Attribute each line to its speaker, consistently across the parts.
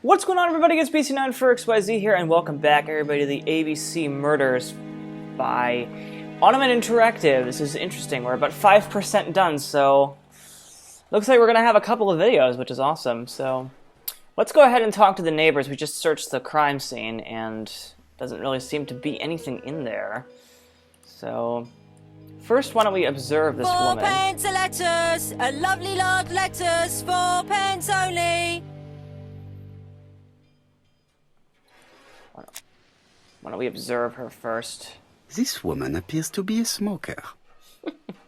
Speaker 1: What's going on, everybody? It's BC9 for XYZ here, and welcome back, everybody, to the ABC Murders by Ottoman Interactive. This is interesting. We're about 5% done, so looks like we're going to have a couple of videos, which is awesome. So let's go ahead and talk to the neighbors. We just searched the crime scene, and doesn't really seem to be anything in there. So first, why don't we observe this woman?
Speaker 2: 4 pence a lettuce, a lovely large lettuce, 4 pence only.
Speaker 1: Why don't we observe her first?
Speaker 3: This woman appears to be a smoker.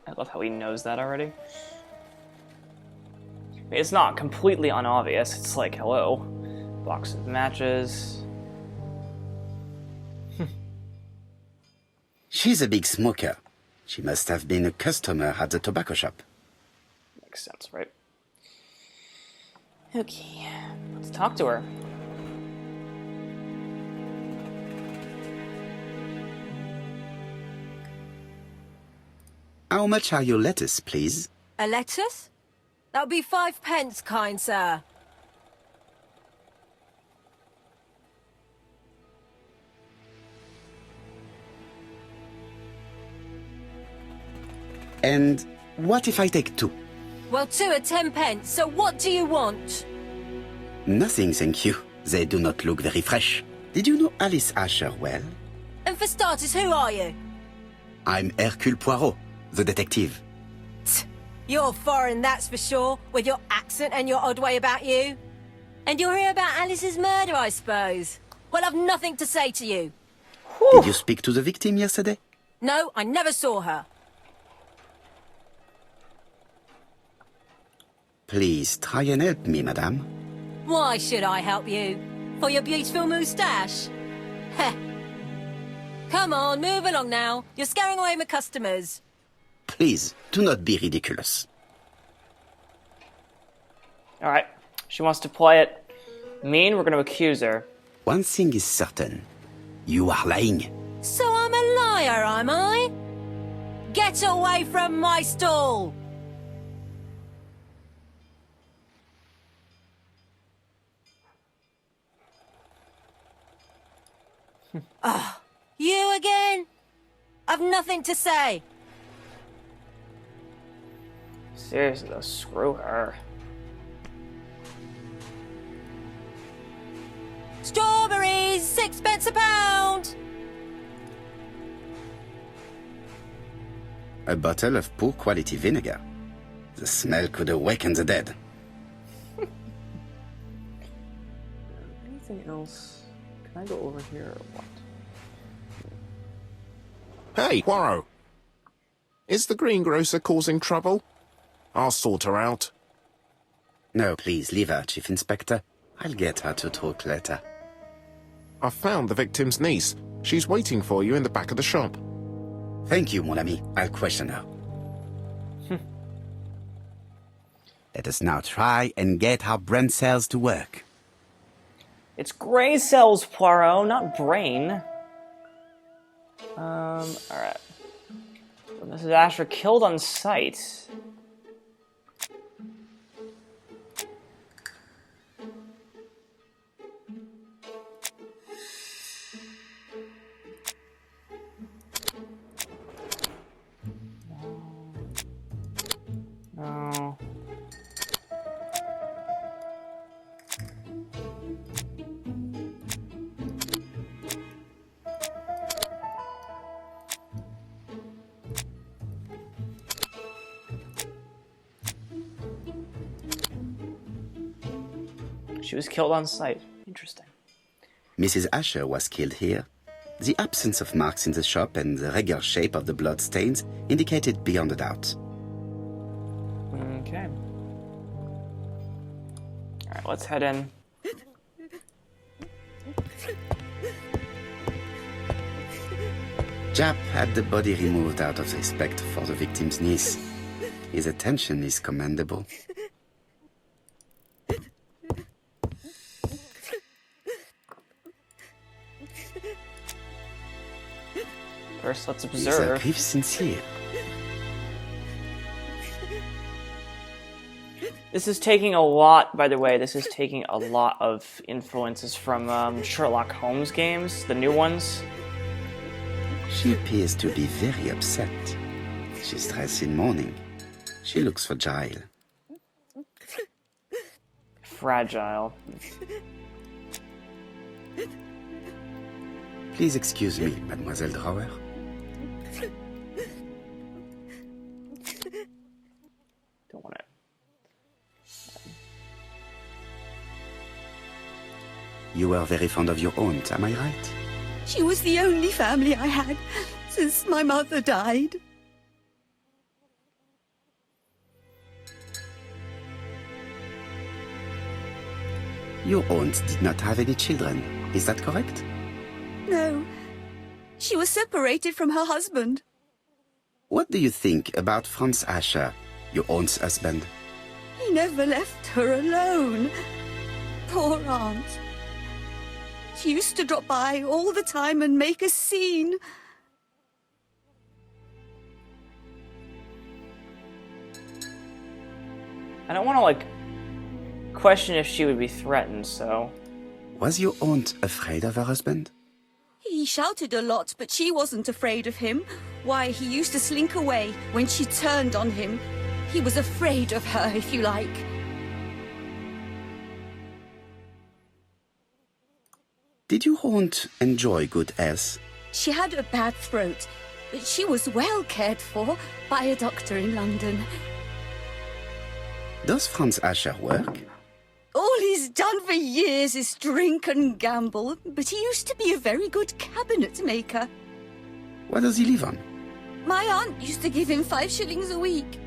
Speaker 1: I love how he knows that already. It's not completely unobvious. It's like, hello. Box of matches.
Speaker 3: She's a big smoker. She must have been a customer at the tobacco shop.
Speaker 1: Makes sense, right? Okay, let's talk to her.
Speaker 3: How much are your lettuce, please?
Speaker 2: A lettuce? That'll be 5 pence, kind sir.
Speaker 3: And what if I take 2?
Speaker 2: Well, 2 are 10 pence, so what do you want?
Speaker 3: Nothing, thank you. They do not look very fresh. Did you know Alice Asher well?
Speaker 2: And for starters, who are you?
Speaker 3: I'm Hercule Poirot, the detective.
Speaker 2: You're foreign, that's for sure, with your accent and your odd way about you. And you're here about Alice's murder, I suppose. Well, I've nothing to say to you.
Speaker 3: Did you speak to the victim yesterday?
Speaker 2: No, I never saw her.
Speaker 3: Please try and help me, madame.
Speaker 2: Why should I help you? For your beautiful moustache? Heh. Come on, move along now. You're scaring away my customers.
Speaker 3: Please, do not be ridiculous.
Speaker 1: Alright, she wants to play it mean. We're going to accuse her.
Speaker 3: One thing is certain. You are lying.
Speaker 2: So I'm a liar, am I? Get away from my stall! You again? I've nothing to say.
Speaker 1: Seriously though, screw her.
Speaker 2: Strawberries, 6 pence a pound.
Speaker 3: A bottle of poor quality vinegar. The smell could awaken the dead.
Speaker 1: Anything else? Can I go over here or what?
Speaker 4: Hey, Poirot. Is the greengrocer causing trouble? I'll sort her out.
Speaker 3: No, please, leave her, Chief Inspector. I'll get her to talk later.
Speaker 4: I found the victim's niece. She's waiting for you in the back of the shop.
Speaker 3: Thank you, mon ami. I'll question her. Let us now try and get our brain cells to work.
Speaker 1: It's gray cells, Poirot, not brain. Alright. Mrs. Asher killed on sight. No. She was killed on sight. Interesting.
Speaker 3: Mrs. Asher was killed here. The absence of marks in the shop and the regular shape of the blood stains indicated beyond a doubt.
Speaker 1: Okay. Alright, let's head in.
Speaker 3: Jap had the body removed out of respect for the victim's niece. His attention is commendable.
Speaker 1: First, let's
Speaker 3: Is
Speaker 1: observe.
Speaker 3: grief sincere?
Speaker 1: This is taking a lot, by the way, this is taking a lot of influences from Sherlock Holmes games, the new ones.
Speaker 3: She appears to be very upset. She's dressed in mourning. She looks fragile.
Speaker 1: Fragile.
Speaker 3: Please excuse me, Mademoiselle Drower.
Speaker 1: Don't want it.
Speaker 3: You were very fond of your aunt, am I right?
Speaker 5: She was the only family I had since my mother died.
Speaker 3: Your aunt did not have any children, is that correct?
Speaker 5: No, she was separated from her husband.
Speaker 3: What do you think about Franz Asher, your aunt's husband?
Speaker 5: He never left her alone. Poor aunt. She used to drop by all the time and make a scene.
Speaker 1: I don't want to, like, question if she would be threatened, so...
Speaker 3: Was your aunt afraid of her husband?
Speaker 5: He shouted a lot, but she wasn't afraid of him. Why, he used to slink away when she turned on him. He was afraid of her, if you like.
Speaker 3: Did your aunt enjoy good health?
Speaker 5: She had a bad throat, but she was well cared for by a doctor in London.
Speaker 3: Does Franz Asher work?
Speaker 5: All he's done for years is drink and gamble, but he used to be a very good cabinet maker.
Speaker 3: What does he live on?
Speaker 5: My aunt used to give him 5 shillings a week.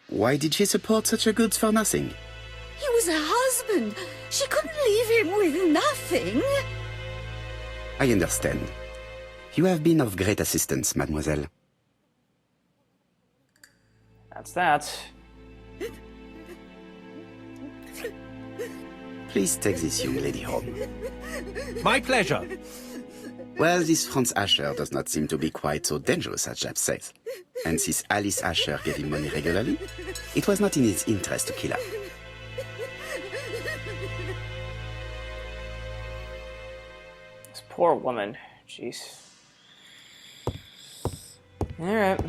Speaker 3: Why did she support such a goods for nothing?
Speaker 5: He was her husband. She couldn't leave him with nothing.
Speaker 3: I understand. You have been of great assistance, mademoiselle.
Speaker 1: That's that.
Speaker 3: Please take this young lady home.
Speaker 6: My pleasure.
Speaker 3: Well, this Franz Asher does not seem to be quite so dangerous as Jab says. And since Alice Asher gave him money regularly, it was not in his interest to kill her.
Speaker 1: This poor woman. Jeez. Alright.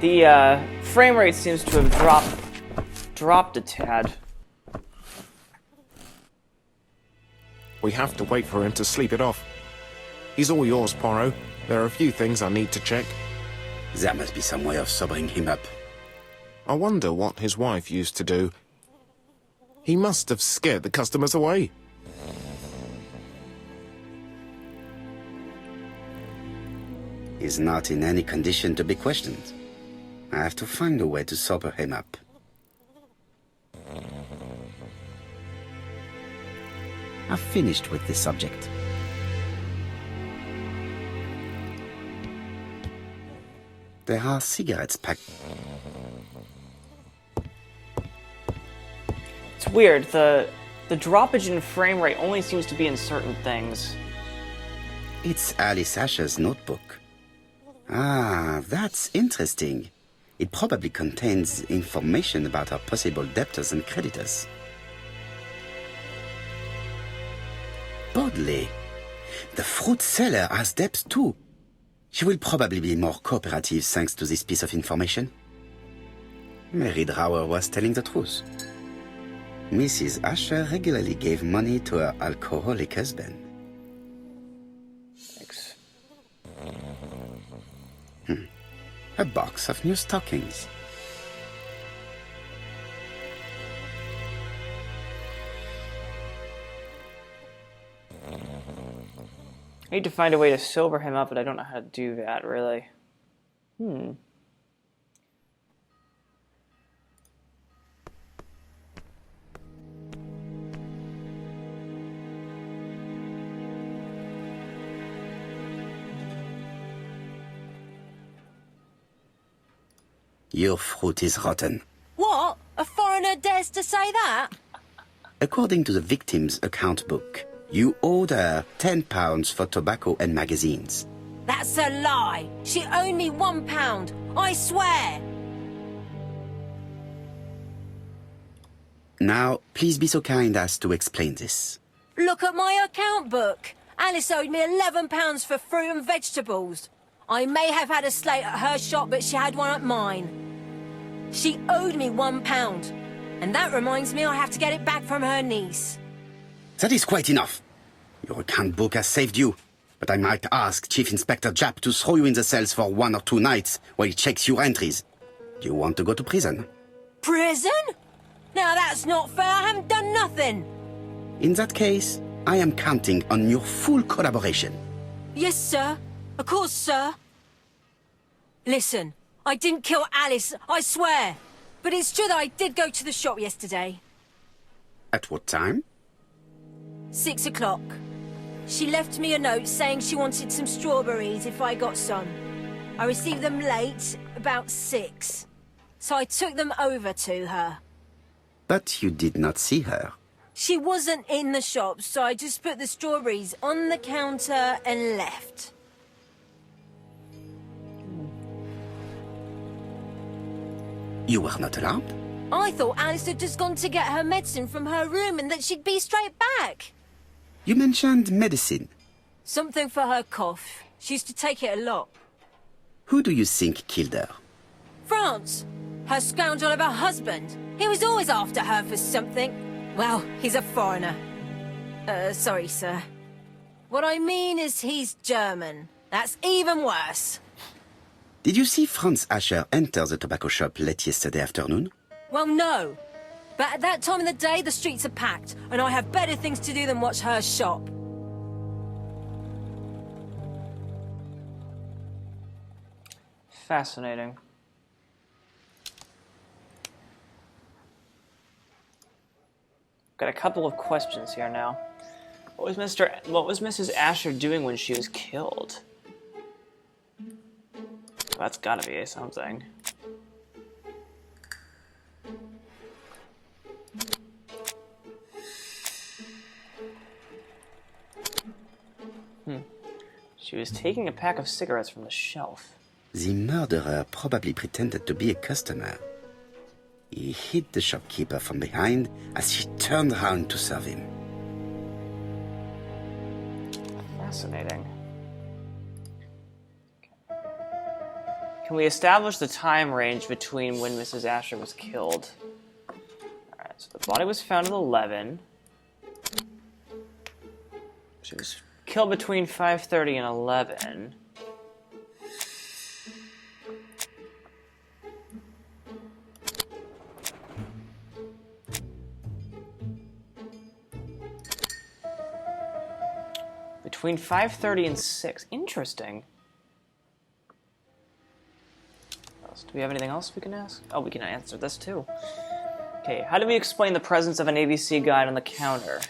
Speaker 1: The frame rate seems to have dropped a tad.
Speaker 4: We have to wait for him to sleep it off. He's all yours, Poirot. There are a few things I need to check.
Speaker 3: There must be some way of sobering him up.
Speaker 4: I wonder what his wife used to do. He must have scared the customers away.
Speaker 3: He's not in any condition to be questioned. I have to find a way to sober him up. I've finished with this subject. There are cigarettes packed.
Speaker 1: It's weird. The droppage in frame rate only seems to be in certain things.
Speaker 3: It's Alice Asher's notebook. Ah, that's interesting. It probably contains information about our possible debtors and creditors. Bodley. The fruit seller has debts too. She will probably be more cooperative thanks to this piece of information. Mary Drower was telling the truth. Mrs. Asher regularly gave money to her alcoholic husband.
Speaker 1: Thanks.
Speaker 3: A box of new stockings.
Speaker 1: I need to find a way to sober him up, but I don't know how to do that, really.
Speaker 3: Your fruit is rotten.
Speaker 2: What? A foreigner dares to say that?
Speaker 3: According to the victim's account book, You owed her £10 for tobacco and magazines.
Speaker 2: That's a lie. She owed me £1. I swear.
Speaker 3: Now, please be so kind as to explain this.
Speaker 2: Look at my account book. Alice owed me £11 for fruit and vegetables. I may have had a slate at her shop, but she had one at mine. She owed me £1. And that reminds me I have to get it back from her niece.
Speaker 3: That is quite enough. Your account book has saved you, but I might ask Chief Inspector Japp to throw you in the cells for 1 or 2 nights while he checks your entries. Do you want to go to prison?
Speaker 2: Prison? Now that's not fair. I haven't done nothing.
Speaker 3: In that case, I am counting on your full collaboration.
Speaker 2: Yes, sir. Of course, sir. Listen, I didn't kill Alice, I swear. But it's true that I did go to the shop yesterday.
Speaker 3: At what time?
Speaker 2: 6 o'clock. She left me a note saying she wanted some strawberries if I got some. I received them late, about 6. So I took them over to her.
Speaker 3: But you did not see her.
Speaker 2: She wasn't in the shop, so I just put the strawberries on the counter and left.
Speaker 3: You were not alarmed?
Speaker 2: I thought Alice had just gone to get her medicine from her room and that she'd be straight back.
Speaker 3: You mentioned medicine.
Speaker 2: Something for her cough. She used to take it a lot.
Speaker 3: Who do you think killed her?
Speaker 2: France. Her scoundrel of a husband. He was always after her for something. Well, he's a foreigner. Sorry, sir. What I mean is he's German. That's even worse.
Speaker 3: Did you see Franz Asher enter the tobacco shop late yesterday afternoon?
Speaker 2: Well, no. But at that time of the day, the streets are packed, and I have better things to do than watch her shop.
Speaker 1: Fascinating. Got a couple of questions here now. What was Mrs. Asher doing when she was killed? Well, that's gotta be something. She was taking a pack of cigarettes from the shelf.
Speaker 3: The murderer probably pretended to be a customer. He hit the shopkeeper from behind as she turned around to serve him.
Speaker 1: Fascinating. Can we establish the time range between when Mrs. Asher was killed? Alright, so the body was found at 11. She was killed between 5:30 and 11. Between 5:30 and 6. Interesting. Do we have anything else we can ask? Oh, we can answer this too. Okay, how do we explain the presence of an ABC guide on the counter?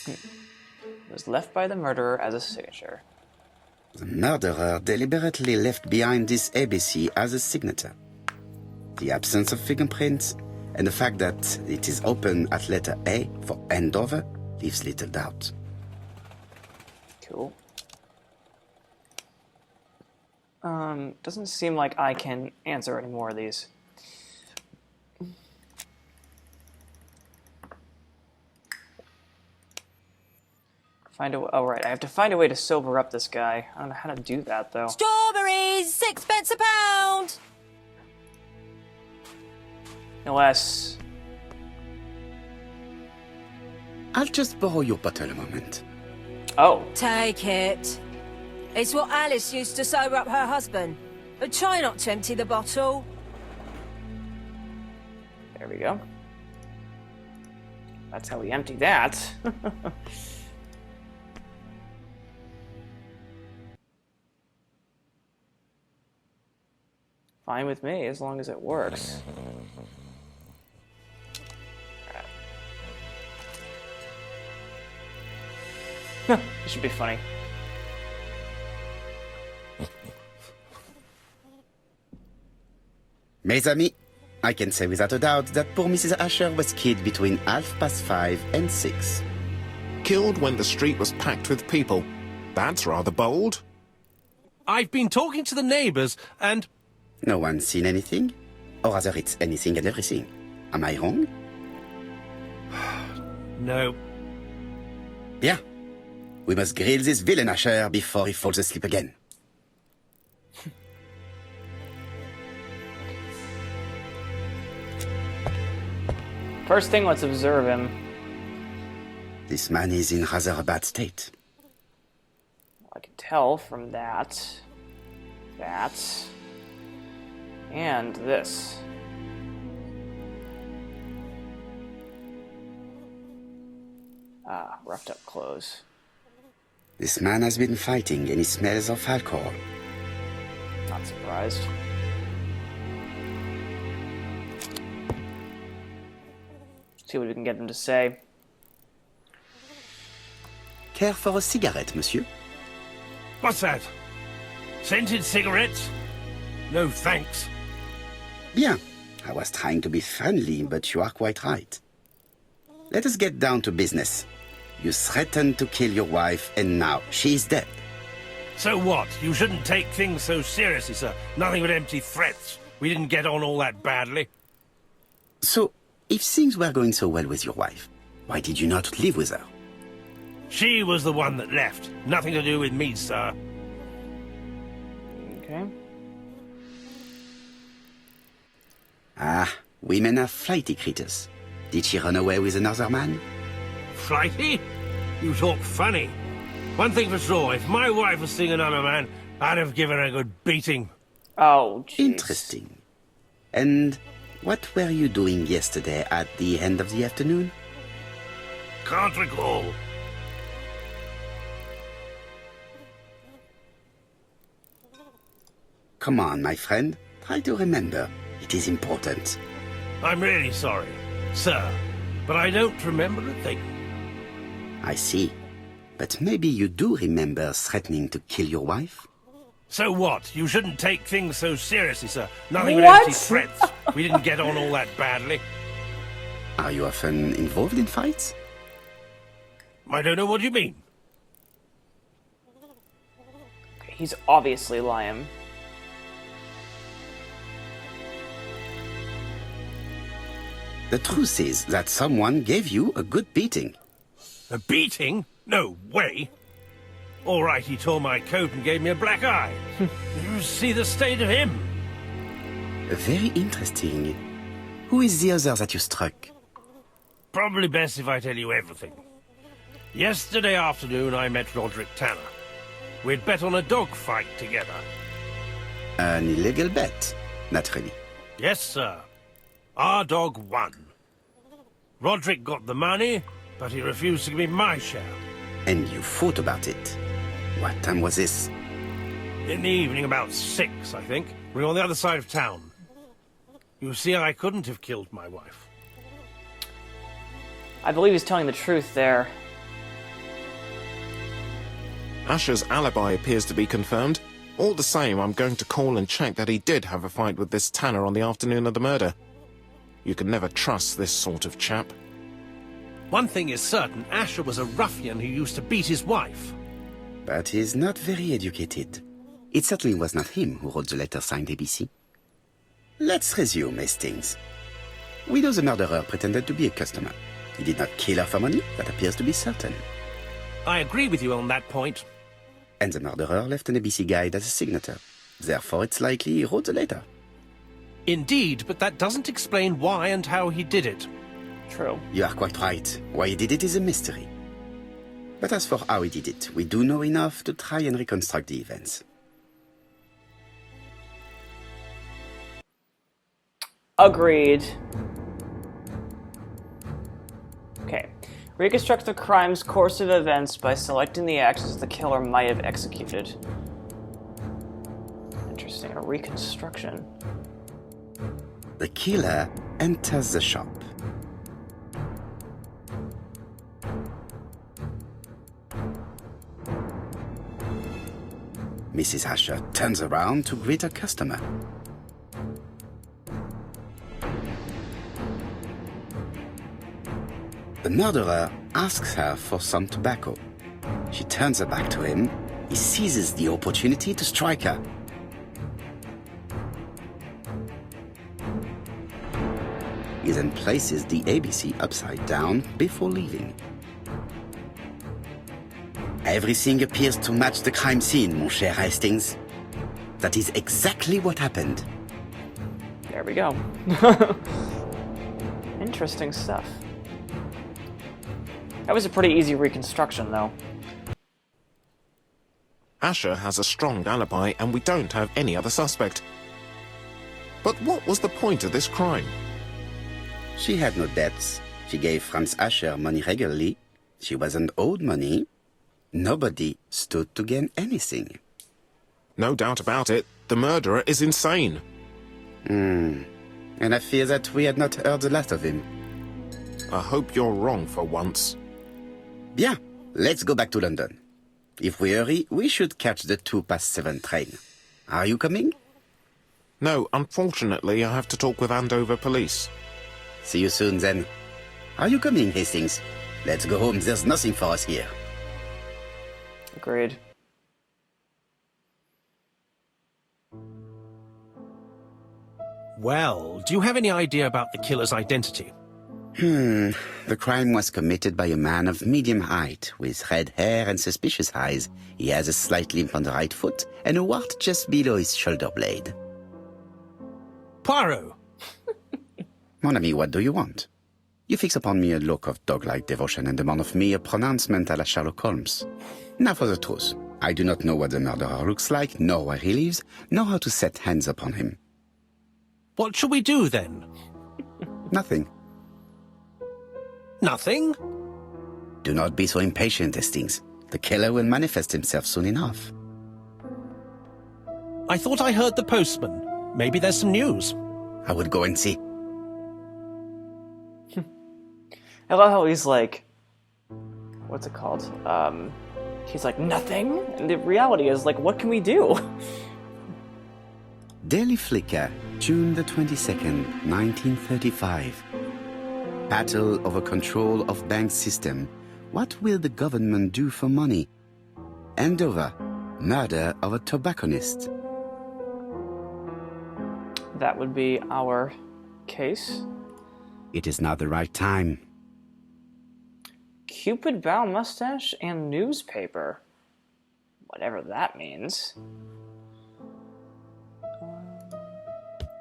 Speaker 1: It was left by the murderer as a signature.
Speaker 3: The murderer deliberately left behind this ABC as a signature. The absence of fingerprints and the fact that it is open at letter A for Andover leaves little doubt.
Speaker 1: Cool. Doesn't seem like I can answer any more of these. Oh, right, I have to find a way to sober up this guy. I don't know how to do that, though.
Speaker 2: Strawberries! 6 pence a pound!
Speaker 1: No less.
Speaker 3: I'll just borrow your bottle a moment.
Speaker 1: Oh,
Speaker 2: Take it. It's what Alice used to sober up her husband. But try not to empty the bottle.
Speaker 1: there we go. That's how we empty that. Fine with me, as long as it works. It should be funny.
Speaker 3: Mes amis, I can say without a doubt that poor Mrs. Asher was killed between 5:30 and 6.
Speaker 4: Killed when the street was packed with people. That's rather bold.
Speaker 6: I've been talking to the neighbours, and...
Speaker 3: No one's seen anything? Or rather, it's anything and everything. Am I wrong?
Speaker 6: No.
Speaker 3: Bien. We must grill this villain Asher before he falls asleep again.
Speaker 1: First thing, let's observe him.
Speaker 3: This man is in rather a bad state.
Speaker 1: I can tell from that, and this. Ah, roughed up clothes.
Speaker 3: This man has been fighting and he smells of alcohol.
Speaker 1: Not surprised. See what we can get him to say.
Speaker 3: Care for a cigarette, monsieur?
Speaker 6: What's that? Scented cigarettes? No, thanks.
Speaker 3: Bien. I was trying to be friendly, but you are quite right. Let us get down to business. You threatened to kill your wife, and now she is dead.
Speaker 6: So what? You shouldn't take things so seriously, sir. Nothing but empty threats. We didn't get on all that badly.
Speaker 3: So, if things were going so well with your wife, why did you not live with her?
Speaker 6: She was the one that left. Nothing to do with me, sir.
Speaker 1: Okay.
Speaker 3: Ah, women are flighty creatures. Did she run away with another man?
Speaker 6: Flighty? You talk funny. One thing for sure, if my wife was seeing another man, I'd have given her a good beating.
Speaker 1: Oh, jeez.
Speaker 3: Interesting. And what were you doing yesterday at the end of the afternoon?
Speaker 6: Can't recall.
Speaker 3: Come on, my friend. Try to remember. It is important.
Speaker 6: I'm really sorry, sir, but I don't remember a thing.
Speaker 3: I see. But maybe you do remember threatening to kill your wife?
Speaker 6: So what? You shouldn't take things so seriously, sir. Nothing but
Speaker 1: What?
Speaker 6: empty threats. We didn't get on all that badly.
Speaker 3: Are you often involved in fights?
Speaker 6: I don't know what you mean.
Speaker 1: He's obviously lying.
Speaker 3: The truth is that someone gave you a good beating.
Speaker 6: A beating? No way. All right, he tore my coat and gave me a black eye. You see the state of him?
Speaker 3: Very interesting. Who is the other that you struck?
Speaker 6: Probably best if I tell you everything. Yesterday afternoon, I met Roderick Tanner. We'd bet on a dog fight together.
Speaker 3: An illegal bet, naturally.
Speaker 6: Yes, sir. Our dog won. Roderick got the money, but he refused to give me my share.
Speaker 3: And you fought about it. What time was this?
Speaker 6: In the evening, about 6, I think. We were on the other side of town. You see, I couldn't have killed my wife.
Speaker 1: I believe he's telling the truth there.
Speaker 4: Asher's alibi appears to be confirmed. All the same, I'm going to call and check that he did have a fight with this Tanner on the afternoon of the murder. You can never trust this sort of chap.
Speaker 6: One thing is certain, Asher was a ruffian who used to beat his wife.
Speaker 3: But he's not very educated. It certainly was not him who wrote the letter signed ABC. Let's resume, Hastings. We know the murderer pretended to be a customer. He did not kill her for money, that appears to be certain.
Speaker 6: I agree with you on that point.
Speaker 3: And the murderer left an ABC guide as a signature. Therefore, it's likely he wrote the letter.
Speaker 6: Indeed, but that doesn't explain why and how he did it.
Speaker 1: True.
Speaker 3: You are quite right. Why he did it is a mystery. But as for how he did it, we do know enough to try and reconstruct the events.
Speaker 1: Agreed. Okay. Reconstruct the crime's course of events by selecting the actions the killer might have executed. Interesting. A reconstruction.
Speaker 3: The killer enters the shop. Mrs. Asher turns around to greet a customer. The murderer asks her for some tobacco. She turns her back to him. He seizes the opportunity to strike her. He then places the ABC upside down before leaving. Everything appears to match the crime scene, mon cher Hastings. That is exactly what happened.
Speaker 1: There we go. Interesting stuff. That was a pretty easy reconstruction, though.
Speaker 4: Asher has a strong alibi and we don't have any other suspect. But what was the point of this crime?
Speaker 3: She had no debts. She gave Franz Asher money regularly. She wasn't owed money. Nobody stood to gain anything.
Speaker 4: No doubt about it, the murderer is insane.
Speaker 3: And I fear that we had not heard the last of him.
Speaker 4: I hope you're wrong for once.
Speaker 3: Bien, let's go back to London. If we hurry, we should catch the 7:02 train. Are you coming?
Speaker 4: No, unfortunately, I have to talk with Andover police.
Speaker 3: See you soon, then. Are you coming, Hastings? Let's go home. There's nothing for us here.
Speaker 1: Agreed.
Speaker 7: Well, do you have any idea about the killer's identity?
Speaker 3: The crime was committed by a man of medium height, with red hair and suspicious eyes. He has a slight limp on the right foot and a wart just below his shoulder blade.
Speaker 7: Poirot!
Speaker 3: Mon ami, what do you want? You fix upon me a look of dog-like devotion and demand of me a pronouncement à la Sherlock Holmes. Now for the truth. I do not know what the murderer looks like, nor where he lives, nor how to set hands upon him.
Speaker 7: What shall we do, then?
Speaker 3: Nothing.
Speaker 7: Nothing?
Speaker 3: Do not be so impatient, Hastings. The killer will manifest himself soon enough.
Speaker 7: I thought I heard the postman. Maybe there's some news.
Speaker 3: I would go and see.
Speaker 1: I love how he's like, what's it called? He's like, nothing? And the reality is, like, what can we do?
Speaker 3: Daily Flicker, June the 22nd, 1935. Battle over control of bank system. What will the government do for money? Andover, murder of a tobacconist.
Speaker 1: That would be our case.
Speaker 3: It is not the right time.
Speaker 1: Cupid bow mustache and newspaper. Whatever that means.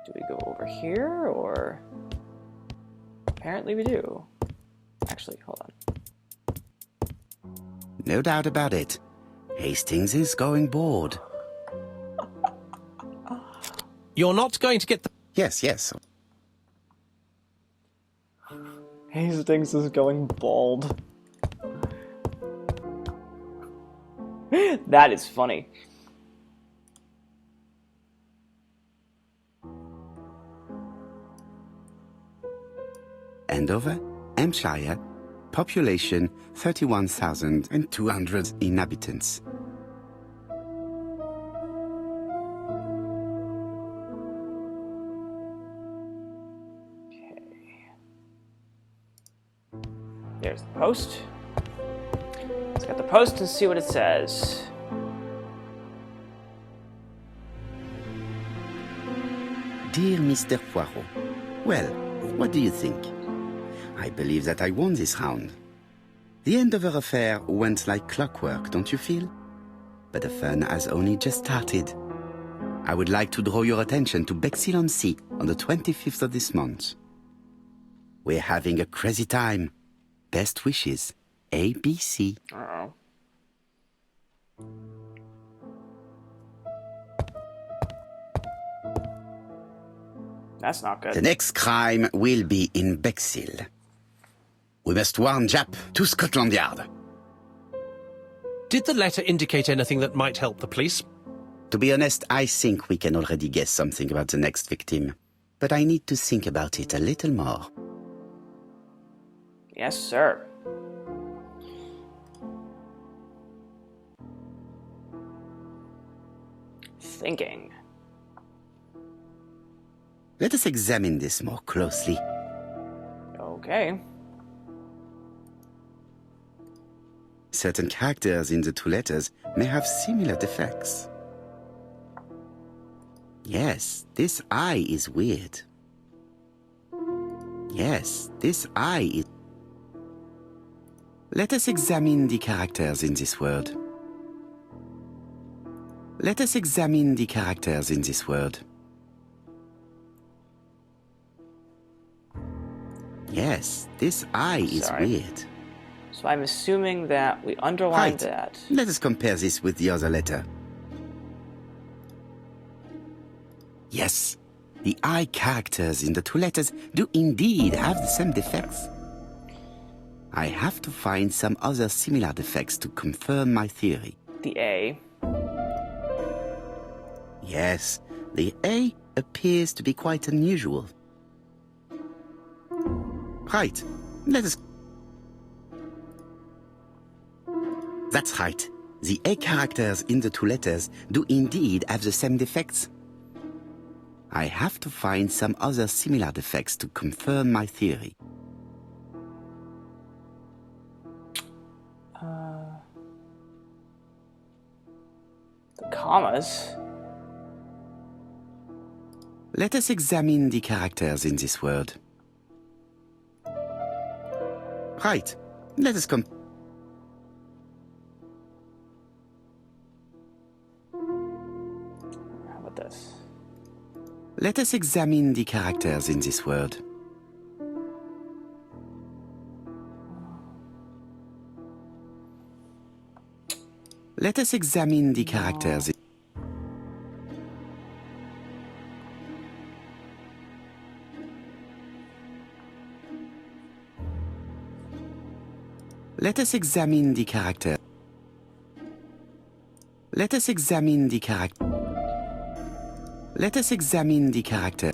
Speaker 1: Do we go over here, or... Apparently we do. Actually, hold on.
Speaker 3: No doubt about it. Hastings is going bored.
Speaker 7: You're not going to get the...
Speaker 3: Yes.
Speaker 1: Hastings is going bald. That is funny.
Speaker 3: Andover, Hampshire, population 31,200 inhabitants.
Speaker 1: There's the post. Let's get the post and see what it says.
Speaker 3: Dear Mr. Poirot, well, what do you think? I believe that I won this round. The Andover affair went like clockwork, don't you feel? But the fun has only just started. I would like to draw your attention to Bexhill-on-Sea on the 25th of this month. We're having a crazy time. Best wishes, ABC.
Speaker 1: Uh-oh. That's not good.
Speaker 3: The next crime will be in Bexhill. We must warn Jap to Scotland Yard.
Speaker 7: Did the letter indicate anything that might help the police?
Speaker 3: To be honest, I think we can already guess something about the next victim. But I need to think about it a little more.
Speaker 1: Yes, sir. Thinking.
Speaker 3: Let us examine this more closely.
Speaker 1: Okay.
Speaker 3: Certain characters in the two letters may have similar defects. Yes, this I is weird. Yes, this I is... Let us examine the characters in this word. Let us examine the characters in this word. Yes, this I is weird.
Speaker 1: So I'm assuming that we underlined that.
Speaker 3: Let us compare this with the other letter. Yes, the I characters in the two letters do indeed have the same defects. I have to find some other similar defects to confirm my theory.
Speaker 1: The A.
Speaker 3: Yes, the A appears to be quite unusual. Right, let us... That's right. The A characters in the two letters do indeed have the same defects. I have to find some other similar defects to confirm my theory.
Speaker 1: The commas.
Speaker 3: Let us examine the characters in this word. Right, let us How
Speaker 1: about this?
Speaker 3: Let us examine the characters in this word. Let us examine the characters. Let us examine the character. Let us examine the character. Let us examine the character.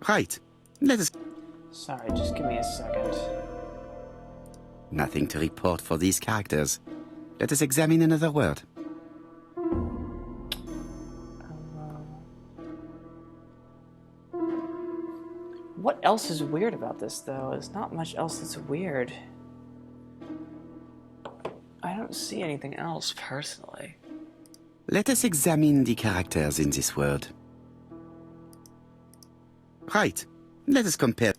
Speaker 3: Right. Let us...
Speaker 1: Sorry, just give me a second.
Speaker 3: Nothing to report for these characters. Let us examine another word.
Speaker 1: What else is weird about this, though? There's not much else that's weird. I don't see anything else, personally.
Speaker 3: Let us examine the characters in this word. Right. Let us compare.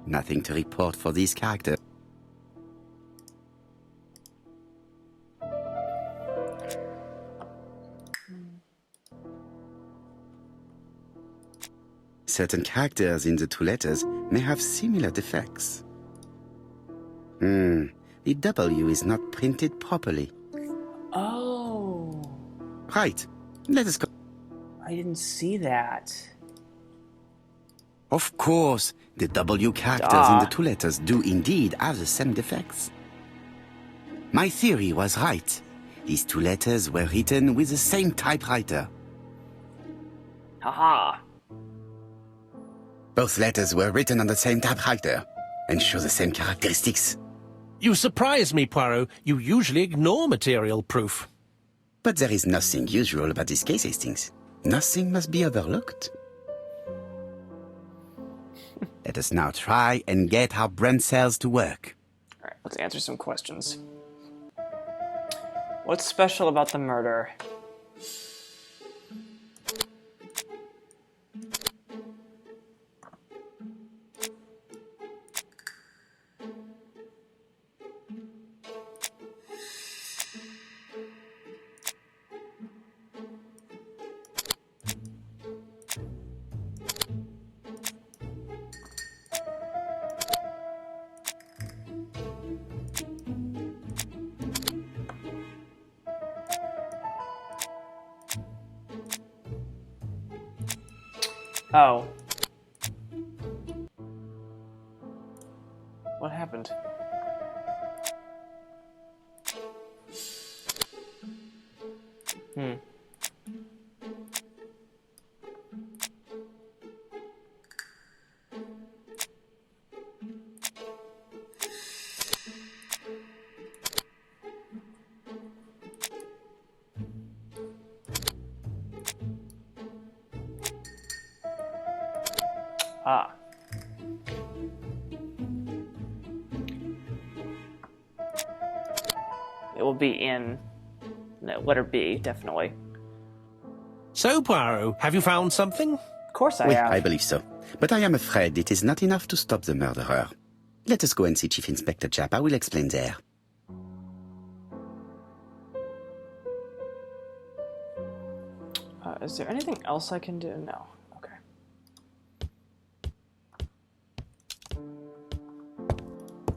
Speaker 3: Nothing to report for these characters. Certain characters in the two letters may have similar defects. The W is not printed properly.
Speaker 1: Oh.
Speaker 3: Right. Let us go.
Speaker 1: I didn't see that.
Speaker 3: Of course, the W characters in the two letters do indeed have the same defects. My theory was right. These two letters were written with the same typewriter.
Speaker 1: Haha.
Speaker 3: Both letters were written on the same typewriter and show the same characteristics.
Speaker 7: You surprise me, Poirot. You usually ignore material proof.
Speaker 3: But there is nothing usual about this case, Hastings. Nothing must be overlooked. Let us now try and get our brain cells to work.
Speaker 1: All right, let's answer some questions. What's special about the murder? Oh. What happened? it will be in letter B, definitely.
Speaker 7: So, Poirot, have you found something?
Speaker 1: Of course I
Speaker 3: Oui,
Speaker 1: have.
Speaker 3: I believe so. But I am afraid it is not enough to stop the murderer. Let us go and see Chief Inspector Japp. I will explain there.
Speaker 1: Is there anything else I can do? No. Okay.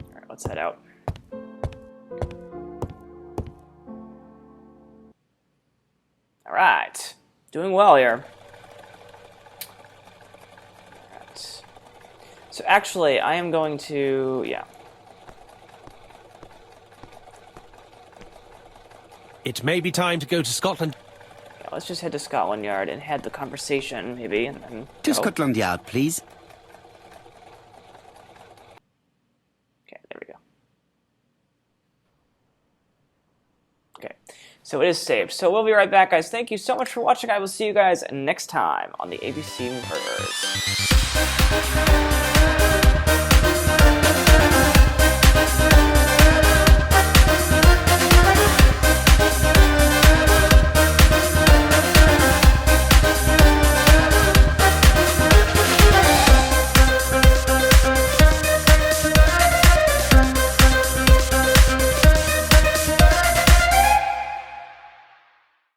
Speaker 1: Alright, let's head out. Alright. Doing well here. Alright. So actually, I am going to... yeah.
Speaker 7: It may be time to go to Scotland.
Speaker 1: Yeah, let's just head to Scotland Yard and have the conversation, maybe, and then
Speaker 3: To
Speaker 1: go.
Speaker 3: Scotland Yard, please.
Speaker 1: Okay, there we go. Okay, so it is saved. So we'll be right back, guys. Thank you so much for watching. I will see you guys next time on the ABC Murders.